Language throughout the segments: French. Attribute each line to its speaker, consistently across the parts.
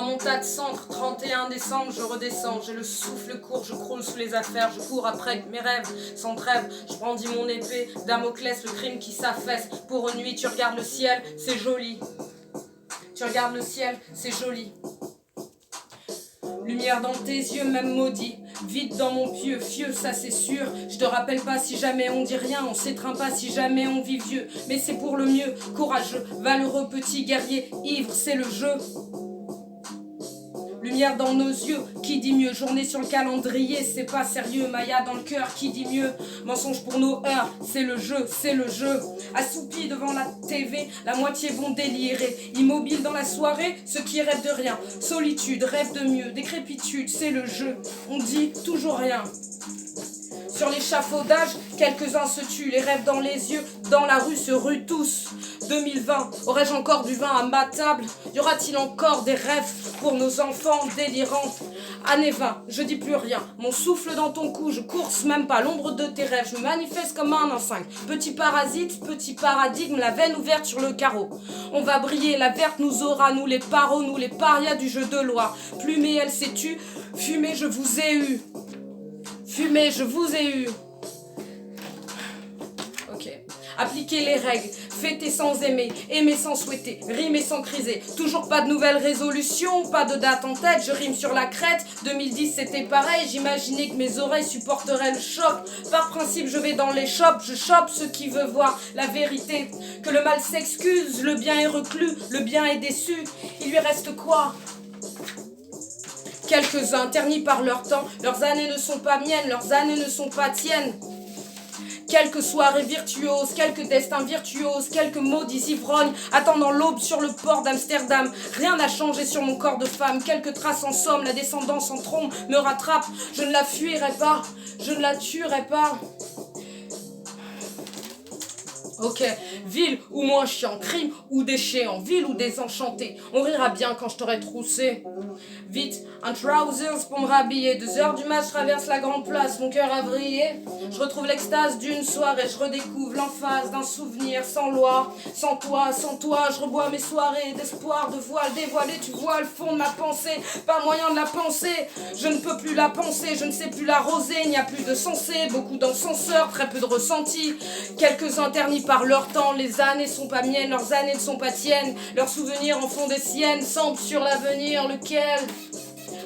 Speaker 1: mon tas de cendres, 31 décembre, je redescends, j'ai le souffle court, je croule sous les affaires, je cours après mes rêves, sans trêve, je brandis mon épée, Damoclès, le crime qui s'affaisse, pour une nuit tu regardes le ciel, c'est joli, tu regardes le ciel, c'est joli. Lumière dans tes yeux, même maudit. Vide dans mon pieu, fieux, ça c'est sûr. Je te rappelle pas si jamais on dit rien. On s'étreint pas si jamais on vit vieux. Mais c'est pour le mieux, courageux, valeureux, petit guerrier, ivre, c'est le jeu. Lumière dans nos yeux, qui dit mieux? Journée sur le calendrier, c'est pas sérieux. Maya dans le cœur, qui dit mieux? Mensonge pour nos heures, c'est le jeu, c'est le jeu. Assoupi devant la TV, la moitié vont délirer. Immobile dans la soirée, ceux qui rêvent de rien. Solitude, rêve de mieux, décrépitude, c'est le jeu. On dit toujours rien. Sur l'échafaudage, quelques-uns se tuent, les rêves dans les yeux, dans la rue se ruent tous. 2020, aurais-je encore du vin à ma table? Y aura-t-il encore des rêves pour nos enfants délirants? Année 20, je dis plus rien, mon souffle dans ton cou, je course même pas l'ombre de tes rêves, je me manifeste comme un instinct. Petit parasite, petit paradigme, la veine ouverte sur le carreau. On va briller, la verte nous aura, nous les paros, nous les parias du jeu de loi. Plumée, elle s'est tue, fumée, je vous ai eu. Fumée, je vous ai eu. Ok. Appliquer les règles, fêter sans aimer, aimer sans souhaiter, rimer sans criser. Toujours pas de nouvelles résolutions, pas de date en tête, je rime sur la crête. 2010 c'était pareil, j'imaginais que mes oreilles supporteraient le choc. Par principe je vais dans les shops, je chope ceux qui veulent voir la vérité. Que le mal s'excuse, le bien est reclus, le bien est déçu. Il lui reste quoi? Quelques-uns ternis par leur temps, leurs années ne sont pas miennes, leurs années ne sont pas tiennes. Quelques soirées virtuoses, quelques destins virtuoses, quelques maudits ivrognes, attendant l'aube sur le port d'Amsterdam. Rien n'a changé sur mon corps de femme, quelques traces en somme, la descendance en trombe me rattrape. Je ne la fuirai pas, je ne la tuerai pas. Ok, ville ou moins chiant, crime ou déchéant, ville ou désenchanté. On rira bien quand je t'aurai troussé. Vite, un trousers pour me rhabiller. 2 heures du mat, je traverse la grande place, mon cœur a vrillé. Je retrouve l'extase d'une soirée, je redécouvre l'emphase d'un souvenir sans loi. Sans toi, je rebois mes soirées d'espoir, de voile dévoilé. Tu vois le fond de ma pensée, pas moyen de la penser. Je ne peux plus la penser, je ne sais plus l'arroser. Il n'y a plus de sensé, beaucoup d'encenseurs, très peu de ressenti. Quelques-uns ternis par leur temps, les années sont pas miennes, leurs années ne sont pas tiennes. Leurs souvenirs en font des siennes, semblent sur l'avenir, lequel?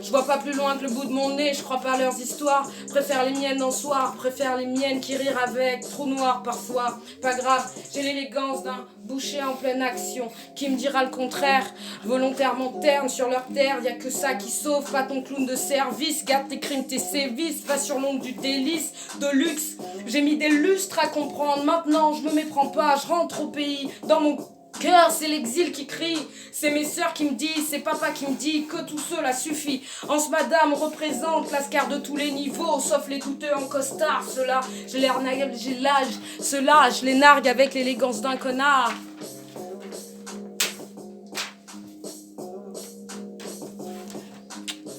Speaker 1: Je vois pas plus loin que le bout de mon nez, je crois pas à leurs histoires. Préfère les miennes en soir, préfère les miennes qui rire avec. Trou noir parfois, pas grave, j'ai l'élégance d'un boucher en pleine action qui me dira le contraire. Volontairement terne sur leur terre, y a que ça qui sauve. Pas ton clown de service, garde tes crimes, tes sévices. Pas sur l'onde du délice, de luxe. J'ai mis des lustres à comprendre, maintenant je me méprends pas. Je rentre au pays, dans mon cœur, c'est l'exil qui crie, c'est mes sœurs qui me disent, c'est papa qui me dit que tout cela suffit. Anse madame représente l'ascar de tous les niveaux, sauf les douteux en costard. Ceux-là, je les nargue, j'ai l'âge, ceux-là, je les nargue avec l'élégance d'un connard.